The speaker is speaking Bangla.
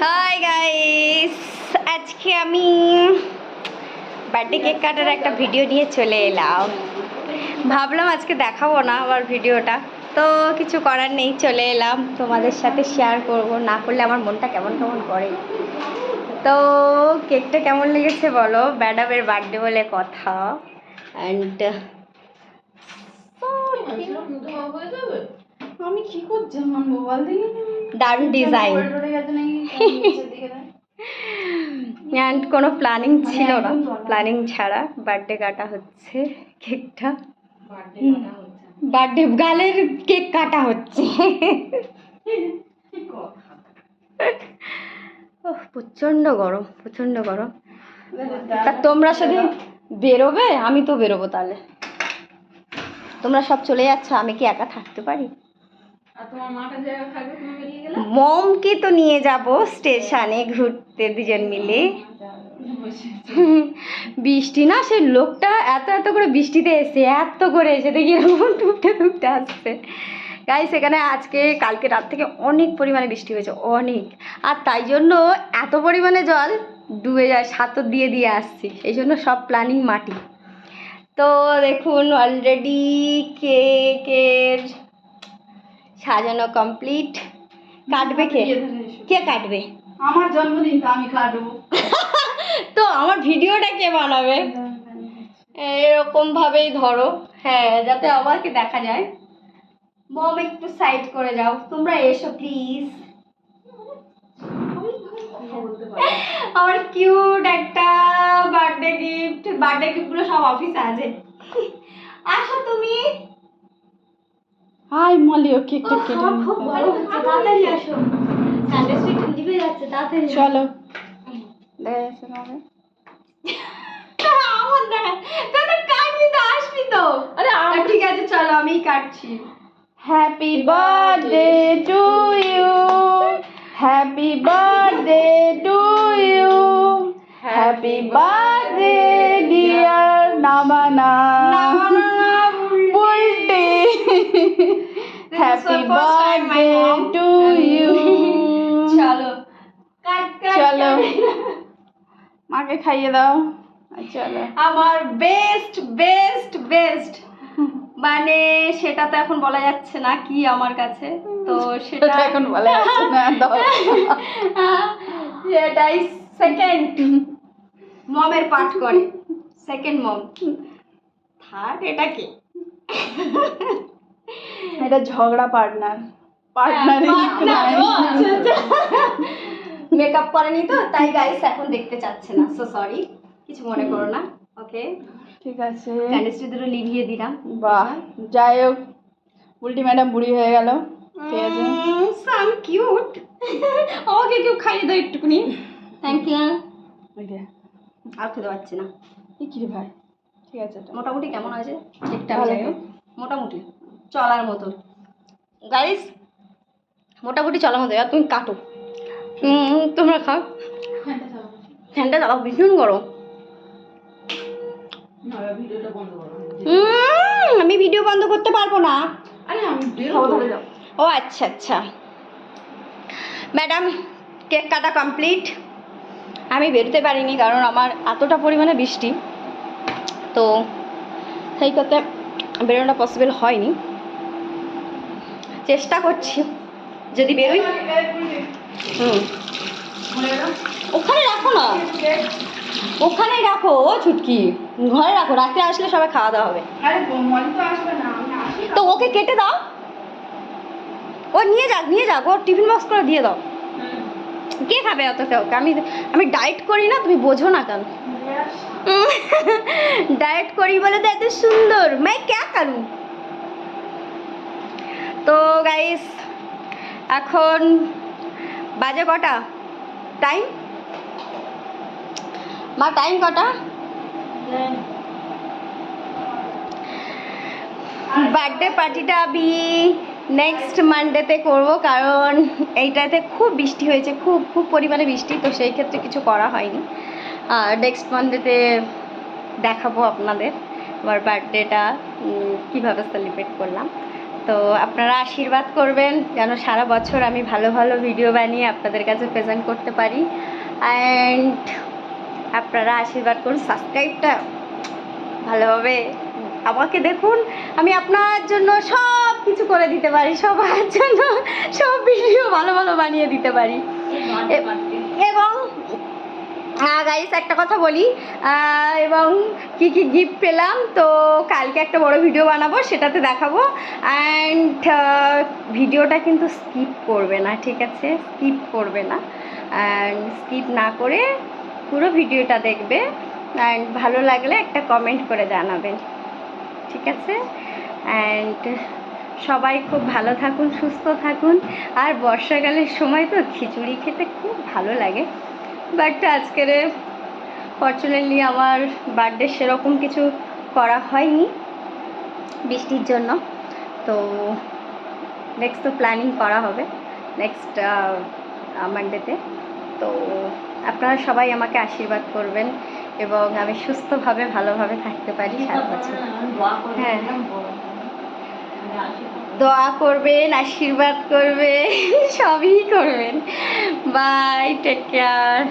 হাই গাইস, আজকে আমি বার্থডে কেক কাটার একটা ভিডিও নিয়ে চলে এলাম। ভাবলাম আজকে দেখাবো না আমার ভিডিওটা, তো কিছু করার নেই, চলে এলাম তোমাদের সাথে শেয়ার করব, না করলে আমার মনটা কেমন কেমন করে। তো কেকটা কেমন লেগেছে বলো, ম্যাডামের বার্থডে বলে কথা। অ্যান্ড আমি কি করছি আমার মোবাইল দিয়ে দারুণ ডিজাইন অ্যান্ড কোনো প্ল্যানিং ছিল না, প্ল্যানিং ছাড়া বার্থডে কাটা হচ্ছে কেকটা। বার্থডে গালের কেক কাটা হচ্ছে। প্রচণ্ড গরম, প্রচণ্ড গরম। তা তোমরা শুধু বেরোবে, আমি তো বেরোবো, তাহলে তোমরা সব চলে যাচ্ছ, আমি কি একা থাকতে পারি? মমকে তো নিয়ে যাব স্টেশনে ঘুরতে দুজন মিলে। বৃষ্টি না, সে লোকটা এত এত করে বৃষ্টিতে এত করে এসে দেখি এরকম টুকটে টুকটে আসছে। গাইস, সেখানে আজকে কালকে রাত থেকে অনেক পরিমাণে বৃষ্টি হয়েছে, অনেক। আর তাই জন্য এত পরিমাণে জল ডুবে যায়, সাঁতর দিয়ে দিয়ে আসছি, এই জন্য সব প্ল্যানিং মাটি। তো দেখুন, অলরেডি কেকের সাজানো কমপ্লিট। কাটবে কে? কে কাটবে? আমার জন্মদিন তো আমি কাটবো। তো আমার ভিডিওটা কে বানাবে? এরকম ভাবেই ধরো, হ্যাঁ, যাতে আমাকে দেখা যায়। মম একটু সাইড করে যাও, তোমরা এসো প্লিজ। আমার কিউট একটা বার্থডে গিফট, বার্থডে গিফটগুলো সব অফিসে আছে। আসো তুমি। হাই মলিও কেকটা কেটে নি। খুব বড় হচ্ছে, তাড়াতাড়ি আসো। সানডে স্ট্রিট জিভে যাচ্ছে, তাড়াতাড়ি চলো দেখা যাচ্ছে তোমাকে। আমার দেখা, তাহলে কাটবি তো, আসবি তো। আরে ঠিক আছে, চলো আমিই কাটছি। Happy birthday to you, happy birthday to you, happy birthday dear নামানা Bulti, happy birthday to you. চলো কাট কাট। চলো মাকে খাইয়ে দাও। চলো। আমার বেস্ট বেস্ট বেস্ট, মানে সেটা তো এখন বলা যাচ্ছে না কি আমার কাছে, তো সেটা এখন বলা যাচ্ছে না, দাও। সেটাই সেকেন্ড মমের পাঠ করে, সেকেন্ড মম। থার্ড এটা কি? এটা ঝগড়া পার্টনার, মেকআপ করেনি তো, তাই গাইস এখন দেখতে চাচ্ছে না, সো সরি, কিছু মনে করো না। ওকে, ঠিক আছে। ক্যান্ডিস্টি দুটো লিভিয়ে দিলাম। বাহ, যাই হোক, উল্টি ম্যাডাম বুড়ি হয়ে গেল। ঠিক আছে, সাম কিউট। আমাকে কেউ খাইয়ে দাও একটুকুনি, থ্যাংক ইউ। আর খেতে পারছি না। কি রে ভাই, ঠিক আছে। মোটামুটি কেমন হয়েছে ঠিকঠাক লাগে, মোটামুটি চলার মতো গাইস, মোটামুটি চলার মতো। আর তুমি কাটো, তোমরা খাও। ফ্যানটা চালাও, ভীষণ গরম। আমি ভিডিও বন্ধ করতে পারবো না। ও আচ্ছা আচ্ছা, ম্যাডাম কেক কাটা কমপ্লিট। আমি বেরোতে পারিনি কারণ আমার এতটা পরিমাণে বৃষ্টি, তো সেই করতে বেরোনোটা পসিবল হয়নি। চেষ্টা করছি যদি বেরোই। ওখানে রাখো না, ওখানেই রাখো ও ছুটকি, ঘরে রাখো, রাতে আসলে সবাই খাওয়া দাওয়া হবে। তো ওকে কেটে দাও, ও নিয়ে যাক, ওর টিফিন বক্স করে দিয়ে দাও। কে খাবে অত কেউ? আমি ডায়েট করি না, তুমি বোঝো না কেন? ডায়েট করি বলে তো এত সুন্দর, मैं क्या करूं। তো গাইস, এখন বাজে কটা? টাইম মা, টাইম কটা? বার্থডে পার্টিটা আমি নেক্সট মানডেতে করবো, কারণ এইটাতে খুব বৃষ্টি হয়েছে, খুব খুব পরিমাণে বৃষ্টি, তো সেই ক্ষেত্রে কিছু করা হয়নি। আর নেক্সট মানডেতে দেখাবো আপনাদের আমার বার্থডেটা কীভাবে সেলিব্রেট করলাম। তো আপনারা আশীর্বাদ করবেন যেন সারা বছর আমি ভালো ভালো ভিডিও বানিয়ে আপনাদের কাছে প্রেজেন্ট করতে পারি। অ্যান্ড আপনারা আশীর্বাদ করুন, সাবস্ক্রাইবটা ভালোভাবে আমাকে দেখুন, আমি আপনার জন্য সব কিছু করে দিতে পারি, সবার জন্য সব ভিডিও ভালো ভালো বানিয়ে দিতে পারি। এবং গাইস একটা কথা বলি, এবং কি কি গিফট পেলাম তো কালকে একটা বড় ভিডিও বানাবো, সেটাতে দেখাবো। অ্যান্ড ভিডিওটা কিন্তু স্কিপ করবে না, ঠিক আছে? স্কিপ করবে না, অ্যান্ড স্কিপ না করে পুরো ভিডিওটা দেখবে। অ্যান্ড ভালো লাগলে একটা কমেন্ট করে জানাবেন, ঠিক আছে? অ্যান্ড সবাই খুব ভালো থাকুন, সুস্থ থাকুন। আর বর্ষাকালের সময় তো খিচুড়ি খেতে খুব ভালো লাগে, বাট আজকের ফর্চুনেটলি আমার বার্থডে সেরকম কিছু করা হয়নি বৃষ্টির জন্য। তো নেক্সট তো প্ল্যানিং করা হবে নেক্সট মানডেতে। তো আপনারা সবাই আমাকে আশীর্বাদ করবেন এবং আমি সুস্থভাবে ভালোভাবে থাকতে পারি সারা বছর। হ্যাঁ, দোয়া করবেন, আশীর্বাদ করবেন, সবই করবেন। Bye, take care.